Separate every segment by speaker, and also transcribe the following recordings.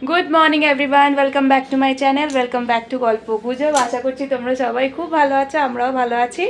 Speaker 1: Good morning everyone, welcome back to my channel, welcome back to গল্প গুজব। আশা করছি তোমরা সবাই খুব ভালো আছো, আমরাও ভালো আছি।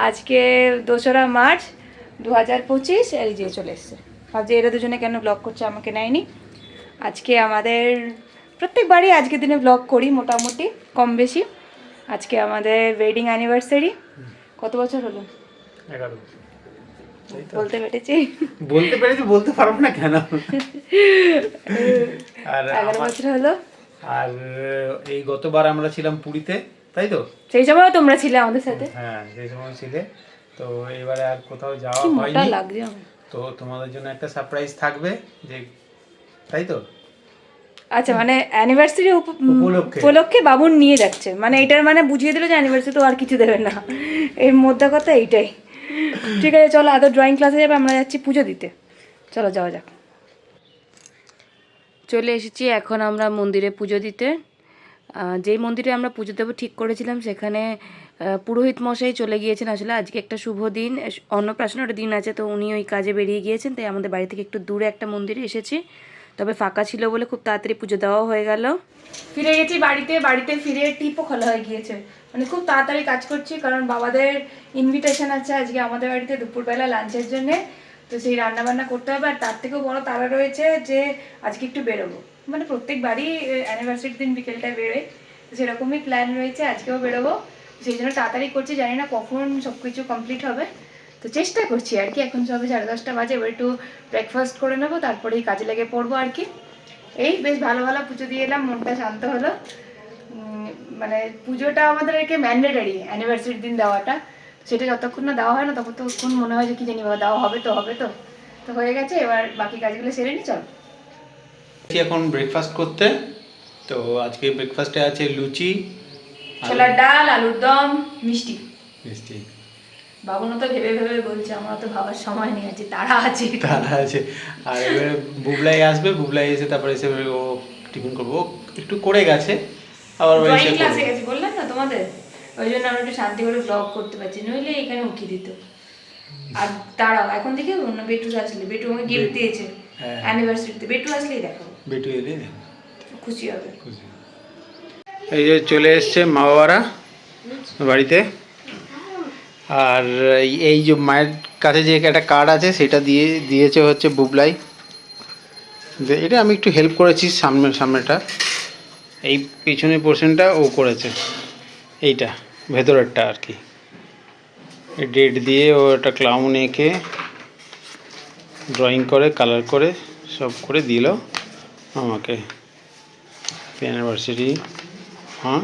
Speaker 1: আজকে 2রা মার্চ 2025, এই যে চলে এসছে। ভাবছি এরা দুজনে কেন ব্লগ করছে, আমাকে নেয়নি। আজকে আমাদের প্রত্যেকবারই আজকের দিনে ব্লগ করি মোটামুটি কম বেশি। আজকে আমাদের ওয়েডিং অ্যানিভার্সারি। কত বছর হলো?
Speaker 2: 11।
Speaker 1: বলতে পেরেছি?
Speaker 2: বলতে পেরেছি, বলতে পারবো না কেন? আর
Speaker 1: 11 বছর হলো।
Speaker 2: আর এই গতবার আমরা ছিলাম পুরীতে, তাই তো?
Speaker 1: সেই সময়ও তোমরা ছিলে আমাদের সাথে।
Speaker 2: হ্যাঁ, সেই সময় ছিলে। তো এবারে আর কোথাও যাওয়া
Speaker 1: কি মোটা
Speaker 2: হয়নি।
Speaker 1: লাগছে আমার।
Speaker 2: তো তোমাদের জন্য একটা সারপ্রাইজ থাকবে, যে তাই তো?
Speaker 1: আচ্ছা, মানে অ্যানিভার্সারি
Speaker 2: উপলক্ষে।
Speaker 1: উপলক্ষে বাবুন নিয়ে যাচ্ছে, মানে এটার মানে বুঝিয়ে দিল যে অ্যানিভার্সারি তো আর কিছু দেবে না, এর মধ্যে কথা এইটাই। ঠিক আছে, চলো আদৌ ড্রয়িং ক্লাসে যাবে, আমরা যাচ্ছি পুজো দিতে। চলো যাওয়া যাক। চলে এসেছি এখন আমরা মন্দিরে পুজো দিতে। যেই মন্দিরে আমরা পুজো দেবো ঠিক করেছিলাম সেখানে পুরোহিত মশাই চলে গিয়েছেন। আসলে আজকে একটা শুভ দিন, অন্নপ্রাশনের দিন আছে, তো উনি ওই কাজে বেরিয়ে গিয়েছেন, তাই আমাদের বাড়ি থেকে একটু দূরে একটা মন্দিরে এসেছি। তবে ফাঁকা ছিল বলে খুব তাড়াতাড়ি পুজো দেওয়া হয়ে গেল। ফিরে গেছি বাড়িতে ফিরে টিপও খোলা হয়ে গিয়েছে, মানে খুব তাড়াতাড়ি কাজ করছি, কারণ বাবাদের ইনভিটেশন আছে আজকে আমাদের বাড়িতে দুপুরবেলা লাঞ্চের জন্যে। তো সেই রান্নাবান্না করতে হবে, আর তার থেকেও বড় তাড়া রয়েছে যে আজকে একটু বেরোবো, মানে প্রত্যেকবারই অ্যানিভার্সারির দিন বিকেলটায় বেরোয়, তো সেরকমই প্ল্যান রয়েছে, আজকেও বেরোবো। সেই জন্য তাড়াতাড়ি করছি, জানি না কখন সব কিছু কমপ্লিট হবে, তো চেষ্টা করছি আর কি। এখন সবে 10:30 বাজে, এবার একটু ব্রেকফাস্ট করে নেবো, তারপরেই কাজে লেগে পড়বো আর কি। এই বেশ ভালো পুজো দিয়ে এলাম, মনটা শান্ত হলো। মানে পুজোটা আমাদের একে ম্যান্ডেটারি অ্যানিভার্সারির দিন দেওয়াটা, সেটা যতক্ষণ না দেওয়া হয় না ততক্ষণ মনে হয় যে কি জানি বাবা দেওয়া হবে তো তো হয়ে গেছে, এবার বাকি কাজগুলো সেরে নি। চল
Speaker 2: এখন ব্রেকফাস্ট করতে। তো আজকে ব্রেকফাস্টে আছে লুচি,
Speaker 1: ছোলার ডাল, আলুর দম, মিষ্টি।
Speaker 2: মিষ্টি।
Speaker 1: বাবুনও তো ভেবে ভেবে বলছে, আমার তো ভাবার সময় নেই, আছে তারা
Speaker 2: আছে। আর এবারে বুবলাই আসবে, বুবলাই এসে তারপরে এসে ও টিফিন করবো, ও একটু করে গেছে, আবার
Speaker 1: ড্রয়িং ক্লাসে গেছি বললাম না তোমাদের, ওই জন্য আমরা একটু শান্তি করে ব্লগ করতে পারছি, নইলে এখানে উঠিয়ে দিত। আর দাঁড়াও, এখন দেখে অন্য বেটু আসলে, বেটু আমাকে গিফট দিয়েছে অ্যানিভার্সারিতে, বেটু আসলেই দেখাবো,
Speaker 2: বেটু এলে
Speaker 1: খুশি হবে।
Speaker 2: এই যে চলে এসছে মা বাবারা বাড়িতে। আর এই যে মায়ের কাছে যে একটা কার্ড আছে সেটা দিয়েছে হচ্ছে বুবলাই। এটা আমি একটু হেল্প করেছি, সামনেটা, এই পিছনের পোর্শনটা ও করেছে, এইটা ভেতরেরটা আর কি। ডেট দিয়ে ও একটা ক্লাউন এঁকে ড্রয়িং করে কালার করে সব করে দিল আমাকে। অ্যানিভার্সারি, হ্যাঁ,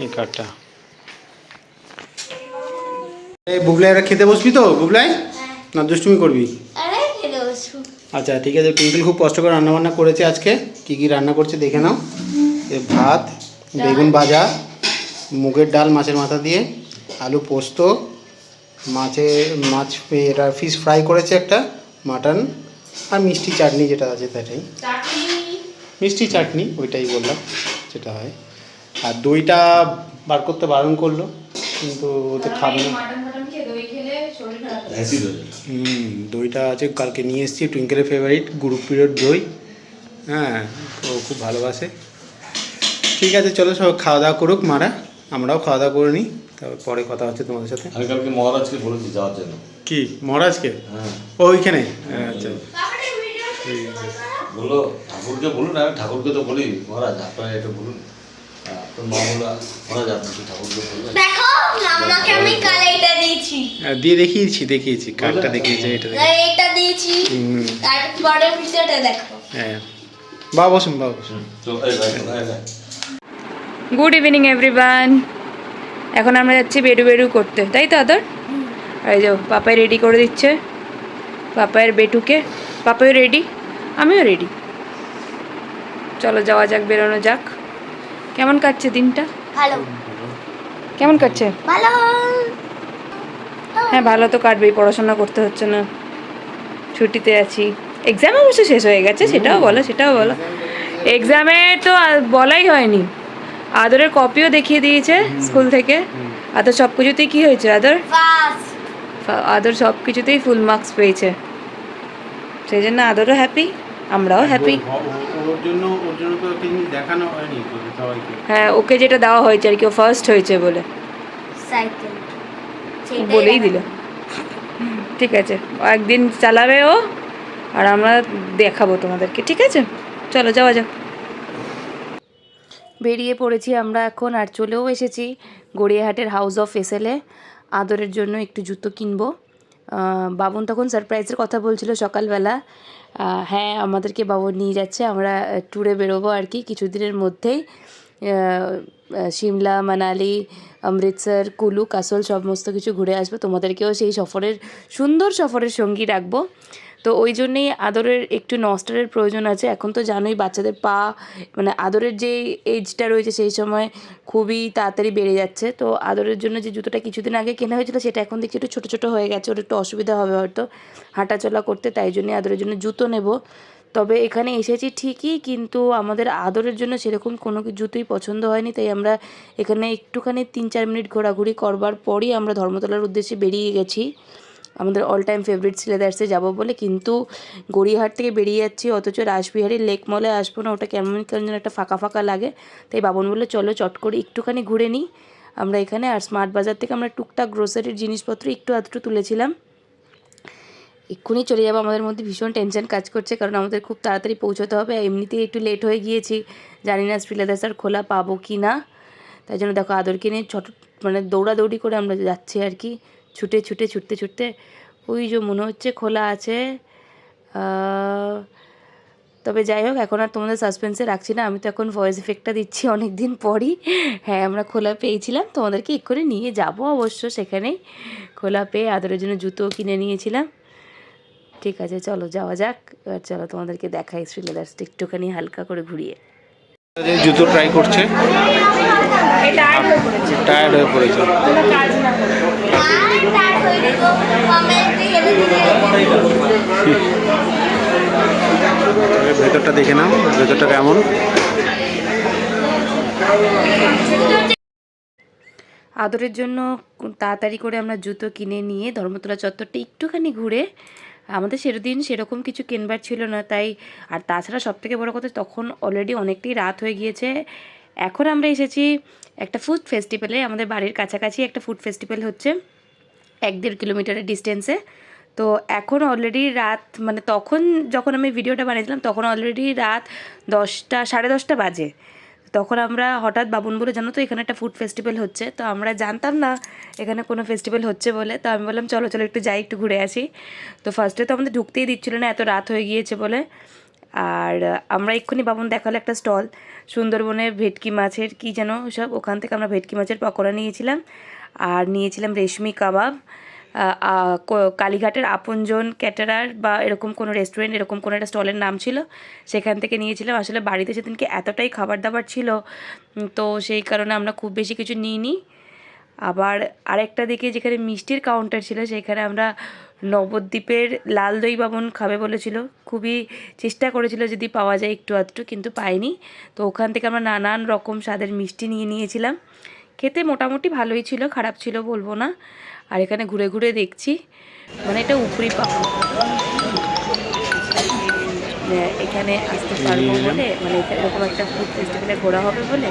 Speaker 2: এই কার্ডটা। এই বুবলাইরা খেতে বসবি তো? বুবলাই না দুষ্টুমি করবি? আচ্ছা ঠিক আছে। টুইঙ্কেল খুব কষ্ট করে রান্নাবান্না করেছে আজকে। কি কি রান্না করছে দেখে নাও। ভাত, বেগুন ভাজা, মুগের ডাল মাছের মাথা দিয়ে, আলু পোস্ত, মাছ এটা ফিশ ফ্রাই করেছে একটা, মাটন, আর মিষ্টি চাটনি যেটা আছে সেটাই, মিষ্টি চাটনি ওইটাই বললাম যেটা হয়। আর দইটা বার করতে বারণ করলো, কিন্তু ওতে খাবে না। দইটা আছে, কালকে নিয়ে এসেছি, টুইঙ্কেলের ফেভারিট গ্রুপ পিরিয়ড দই। হ্যাঁ, ও খুব ভালোবাসে। ঠিক আছে চলো, সব খাওয়া দাওয়া করুক মারা, আমরাও খাওয়া দাওয়া করে নিই, তারপর পরে কথা হচ্ছে তোমাদের সাথে।
Speaker 3: আমি কালকে মহারাজকে বলেছি যাওয়ার জন্য।
Speaker 2: কি মহারাজকে?
Speaker 3: হ্যাঁ,
Speaker 2: ওইখানে। আচ্ছা
Speaker 3: বললো ঠাকুরকে বলুন। আমি ঠাকুরকে তো বলি মহারাজ আপনারা এটা বলুন। তোর মা বললো মহারাজ আপনি কি ঠাকুরকে বলবেন?
Speaker 4: দেখো মামাকে আমি কাল এটা দিয়েছি,
Speaker 2: দিয়ে দেখিয়েছি কার্ডটা দেখিয়েছি,
Speaker 4: এটা দিয়েছি, তারপরে ভিডিওটা দেখো।
Speaker 2: হ্যাঁ, বাবা বসুন।
Speaker 1: Good evening everyone. এখন আমরা যাচ্ছি বেডু করতে, তাই তো আদর? এই যাও, পাপাই রেডি করে দিচ্ছে পাপায়ের বেটুকে। পাপাইও রেডি, আমিও রেডি। চলো যাওয়া যাক, বেরোনো যাক। কেমন কাটছে দিনটা?
Speaker 4: ভালো
Speaker 1: কেমন কাটছে?
Speaker 4: ভালো।
Speaker 1: হ্যাঁ ভালো তো কাটবেই, পড়াশোনা করতে হচ্ছে না, ছুটিতে আছি। এক্সাম অবশ্য শেষ হয়ে গেছে, সেটাও বলো। এক্সামে তো বলাই হয়নি, আদরের কপিও দেখিয়ে দিয়েছে স্কুল থেকে। আদর সব কিছুতেই কী হয়েছে? আদর সব কিছুতেই ফুল মার্কস পেয়েছে। সেই জন্য আদরও হ্যাপি, আমরাও হ্যাপি।
Speaker 2: ওর জন্য তো একটা জিনিস দেখানো হয়নি সবাইকে।
Speaker 1: হ্যাঁ, ওকে যেটা দেওয়া হয়েছে আর কি, ও ফার্স্ট হয়েছে বলে
Speaker 4: সাইকেল
Speaker 1: বলেই দিল। ঠিক আছে, একদিন চালাবে ও, আর আমরা দেখাবো তোমাদেরকে, ঠিক আছে? চলো যাওয়া যাক। বেরিয়ে পড়েছি আমরা এখন, আর চলেও এসেছি গড়িয়াহাটের হাউস অফ এসএলে। আদরের জন্য একটু জুতো কিনবো। বাবুন তখন সারপ্রাইজের কথা বলছিল সকালবেলা। হ্যাঁ, আমাদেরকে বাবুন নিয়ে যাচ্ছে, আমরা ট্যুরে বেরোবো আর কি কিছুদিনের মধ্যেই। সিমলা, মানালি, অমৃতসর, কুলু, কাসল সমস্ত কিছু ঘুরে আসবো। তোমাদেরকেও সেই সুন্দর সফরের সঙ্গী রাখবো। তো ওই জন্যেই আদরের একটু নস্টারের প্রয়োজন আছে। এখন তো জানোই বাচ্চাদের পা, মানে আদরের যে এজটা রয়েছে সেই সময় খুবই তাড়াতাড়ি বেড়ে যাচ্ছে। তো আদরের জন্য যে জুতোটা কিছুদিন আগে কেনা হয়েছিল সেটা এখন দেখছি একটু ছোটো ছোটো হয়ে গেছে, ওর একটু অসুবিধা হবে হয়তো হাঁটাচলা করতে, তাই জন্যে আদরের জন্য জুতো নেব। তবে এখানে এসেছি ঠিকই, কিন্তু আমাদের আদরের জন্য সেরকম কোনো জুতোই পছন্দ হয়নি, তাই আমরা এখানে একটুখানি 3-4 মিনিট ঘোরাঘুরি করবার পরই আমরা ধর্মতলার উদ্দেশ্যে বেরিয়ে গেছি আমাদের অল টাইম ফেভারিট সিলেদার্সে যাবো বলে। কিন্তু গড়িয়াহাট থেকে বেরিয়ে যাচ্ছি, অথচ রাসবিহারীর লেক মলে আসবো না, ওটা কেমন যেন একটা ফাঁকা ফাঁকা লাগে। তাই বাবন বললো চলো চট করে একটুখানি ঘুরে নিই আমরা এখানে। আর স্মার্ট বাজার থেকে আমরা টুকটাক গ্রোসারির জিনিসপত্র একটু আধটু তুলেছিলাম। এক্ষুনি চলে যাবো, আমাদের মধ্যে ভীষণ টেনশন কাজ করছে, কারণ আমাদের খুব তাড়াতাড়ি পৌঁছতে হবে। এমনিতেই একটু লেট হয়ে গিয়েছি, জানি না শ্রীলেদার্স আর খোলা পাবো কি না। তাই জন্য দেখো আদরকে নিয়ে মানে দৌড়াদৌড়ি করে আমরা যাচ্ছি আর কি, ছুটতে। ওই যে মনে হচ্ছে খোলা আছে। তবে যাই হোক, এখন আর তোমাদের সাসপেন্সে রাখছি না, আমি তো এখন ভয়েস এফেক্টটা দিচ্ছি অনেক দিন পরই। হ্যাঁ, আমরা খোলা পেয়েছিলাম, তোমাদেরকে এক্ষুনি নিয়ে যাব অবশ্য সেখানেই। খোলা পেয়ে আদরের জন্য জুতো কিনে নিয়েছিলাম। ঠিক আছে, চলো যাওয়া যাক। এবার চলো তোমাদেরকে দেখাই শ্রীলেদার্সটা একটুখানি হালকা করে ঘুরিয়ে।
Speaker 2: জুতো ট্রাই করছে, টায়ার্ড হয়ে পড়েছে। ভেতরটা দেখে নাও, ভেতরটা কেমন।
Speaker 1: আদরের জন্য তাড়াতাড়ি করে আমরা জুতো কিনে নিয়ে ধর্মতলা চত্বরটা একটুখানি ঘুরে, আমাদের সেরকম কিছু কেনবার ছিল না তাই। আর তাছাড়া সবথেকে বড় কথা, তখন অলরেডি অনেকটাই রাত হয়ে গিয়েছে। এখন আমরা এসেছি একটা ফুড ফেস্টিভ্যালে, আমাদের বাড়ির কাছাকাছি একটা ফুড ফেস্টিভ্যাল হচ্ছে 1-1.5 কিলোমিটারের ডিস্টেন্সে। তো এখন অলরেডি রাত, মানে তখন যখন আমি ভিডিওটা বানিয়েছিলাম তখন অলরেডি রাত 10টা, 10:30 বাজে। তখন আমরা হঠাৎ বাবুন বলে, জানো তো এখানে একটা ফুড ফেস্টিভ্যাল হচ্ছে। তো আমরা জানতাম না এখানে কোনো ফেস্টিভ্যাল হচ্ছে বলে। তো আমি বললাম চলো একটু যাই, একটু ঘুরে আসি। তো ফার্স্টে তো আমাদের ঢুকতেই দিচ্ছিল না, এত রাত হয়ে গিয়েছে বলে। আর আমরা এক্ষুনি বাবুন দেখালো একটা স্টল, সুন্দরবনের ভেটকি মাছের কি যেন সব, ওখান থেকে আমরা ভেটকি মাছের পকোড়া নিয়েছিলাম, আর নিয়েছিলাম রেশমি কাবাব। কালীঘাটের আপনজন ক্যাটারার বা এরকম কোনো রেস্টুরেন্ট, এরকম কোনো একটা স্টলের নাম ছিল, সেখান থেকে নিয়েছিলাম। আসলে বাড়িতে সেদিনকে এতটাই খাবার দাবার ছিল, তো সেই কারণে আমরা খুব বেশি কিছু নিইনি। আবার আরেকটা দিকে যেখানে মিষ্টির কাউন্টার ছিল সেখানে আমরা নবদ্বীপের লাল দই বাবন খাবে বলেছিল, খুবই চেষ্টা করেছিল যদি পাওয়া যায় একটু আধটু, কিন্তু পাইনি। তো ওখান থেকে আমরা নানান রকম স্বাদের মিষ্টি নিয়েছিলাম। খেতে মোটামুটি ভালোই ছিল, খারাপ ছিল বলবো না। আর এখানে ঘুরে ঘুরে দেখছি, মানে এটা উপরি এখানে আসতে পারবো বলে, মানে এরকম একটা ফুড ফেস্টিভ্যালে ঘোরা হবে বলে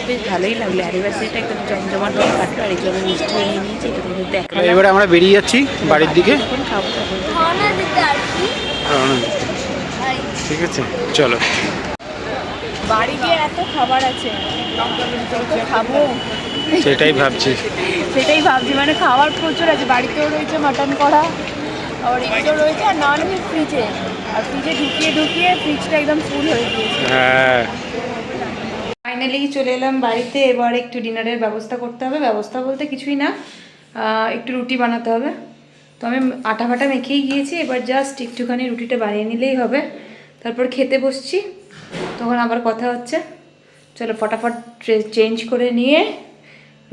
Speaker 1: বেশ ভালোই লাগলো। অ্যানিভার্সারিটা একদম জমজমাট হয়ে কাটলো, আর এগুলো আমি মিষ্টি নিয়ে নিয়েছি, এটা তোমাদের দেখালাম।
Speaker 2: এবারে আমরা বেরিয়ে যাচ্ছি বাড়ির দিকে,
Speaker 1: এখন খাবো তখন।
Speaker 2: ঠিক আছে চলো।
Speaker 1: বাড়ি গিয়ে এত খাবার আছে, খাবো
Speaker 2: সেটাই ভাবছি,
Speaker 1: মানে খাবার প্রচুর আছে। বাড়িতেও রয়েছে মাটন কড়া, আর এগুলো রয়েছে, আর নান ফ্রিজে, আর ফ্রিজে ঢুকিয়ে ফ্রিজটা একদম ফুল হয়ে গিয়েছে।
Speaker 2: হ্যাঁ
Speaker 1: ফাইনালি চলে এলাম বাড়িতে। এবার একটু ডিনারের ব্যবস্থা করতে হবে, ব্যবস্থা বলতে কিছুই না, একটু রুটি বানাতে হবে। তো আমি আটা ফাটা মেখেই গিয়েছি, এবার জাস্ট একটুখানি রুটিটা বানিয়ে নিলেই হবে, তারপর খেতে বসছি, তখন আবার কথা হচ্ছে। চলো ফটাফট চেঞ্জ করে নিয়ে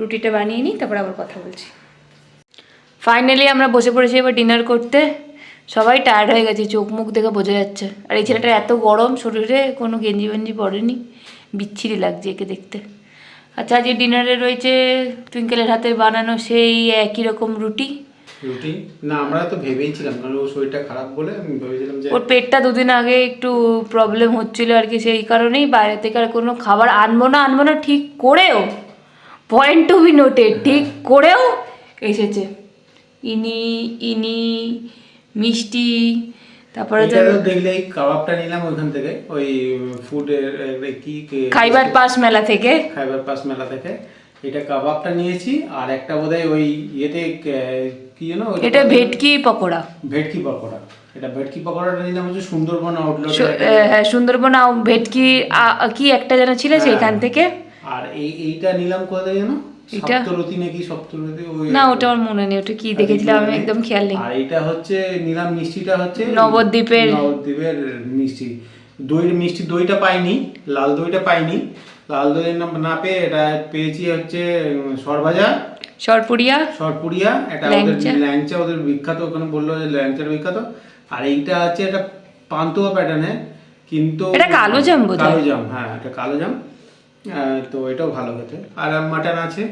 Speaker 1: রুটিটা বানিয়ে নিই, তারপর আবার কথা বলছি। ফাইনালি আমরা বসে পড়েছি এবার ডিনার করতে। সবাই টায়ার্ড হয়ে গেছে, চোখ মুখ দেখে বোঝা যাচ্ছে। আর এই ছেলেটার এত গরম শরীরে, কোনো গেঞ্জি বেঞ্জি পরেনি, বিচ্ছিরি লাগছে একে দেখতে। আচ্ছা, আজকে ডিনারে রয়েছে টুইঙ্কেলের হাতের বানানো সেই একই রকম রুটি,
Speaker 2: রুটি না, আমরা তো ভেবেইছিলাম, কারণ ওর শরীরটা খারাপ বলে আমি ভেবেছিলাম যে
Speaker 1: ওর পেটটা দুদিন আগে একটু প্রবলেম হচ্ছিল আর কি, সেই কারণেই বাইরে থেকে আর কোনো খাবার আনবো না ঠিক করেও, পয়েন্ট টু বি নোটেড, ঠিক করেও এসেছে ইনি মিষ্টি, তারপরে তো
Speaker 2: এটা তো দেখলেই কাবাবটা নিলাম ওইখান থেকে, ওই ফুডের কি
Speaker 1: খাইবার পাস মেলা থেকে।
Speaker 2: খাইবার পাস মেলা থেকে এটা কাবাবটা নিয়েছি, আর একটা বোধহয় ওই ইয়েতে কি যেন
Speaker 1: এটা ভেটকি পকোড়া।
Speaker 2: ভেটকি পকোড়া, এটা ভেটকি পকোড়াটা নিলাম হচ্ছে সুন্দরবন আউটলেট।
Speaker 1: হ্যাঁ, সুন্দরবন ভেটকি কি একটা যেন ছিল সেখান থেকে।
Speaker 2: আর এইটা নিলাম কোথায় যেন,
Speaker 1: এটা?
Speaker 2: সপ্তরতি নাকি সপ্তরতি, ওই
Speaker 1: না ওটা আমার মনে নেই, ওটা কি দেখেছিলাম আমি একদম খেয়াল নেই।
Speaker 2: আর এইটা হচ্ছে নিলাম মিষ্টিটা হচ্ছে
Speaker 1: নবদ্বীপের
Speaker 2: মিষ্টি মিষ্টি দইটা পাইনি, লাল দইটা পাইনি, লাল দই না পেয়ে এটা পেয়েছি হচ্ছে সরভাজা, সরপুরিয়া, এটা ওদের ল্যাংচা, ওদের বিখ্যাত, ওখানে বললো যে ল্যাংচার বিখ্যাত। আর এইটা হচ্ছে এটা পান্তুয়া প্যাটার্নের, কিন্তু
Speaker 1: এটা কালো জাম বোধহয়।
Speaker 2: কালো জাম, হ্যাঁ এটা কালো জাম। তো এটাও ভালো খেতে। আর মাটন আছে,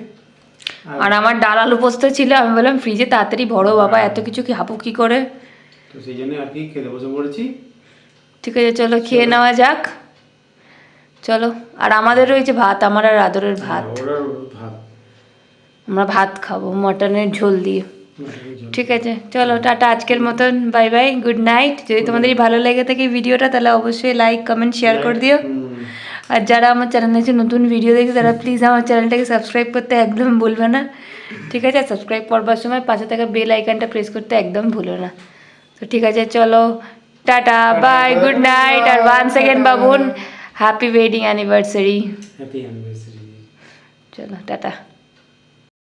Speaker 1: আর আমার ডাল আলু পোস্ত ছিল, আমি বললাম ফ্রিজে তাড়াতাড়ি ভরো বাবা, এত কিছু কি হাবু কি করে।
Speaker 2: তো সেই জন্য আর কি খেতে বসে পড়েছি।
Speaker 1: ঠিক আছে চলো খেয়ে নেওয়া যাক, চলো। আর আমাদের রয়েছে ভাত, আমার আর আদরের ভাত,
Speaker 2: ওরা ভাত,
Speaker 1: আমরা ভাত খাবো মটনের ঝোল দিয়ে। ঠিক আছে চলো টাটা, আজকের মতন বাই বাই, গুড নাইট। যদি তোমাদের ভালো লেগে থাকে ভিডিওটা তাহলে অবশ্যই লাইক কমেন্ট শেয়ার করে দিও। আর যারা আমার চ্যানেলে এসে নতুন ভিডিও দেখছে তারা প্লিজ আমার চ্যানেলটাকে সাবস্ক্রাইব করতে একদম ভুলবে না, ঠিক আছে? সাবস্ক্রাইব করবার সময় পাশে থাকা বেল আইকনটা প্রেস করতে একদম ভুলো না। তো ঠিক আছে চলো টাটা বাই গুড নাইট। আর once second Babun happy wedding anniversary.
Speaker 2: Happy anniversary.
Speaker 1: চলো টাটা।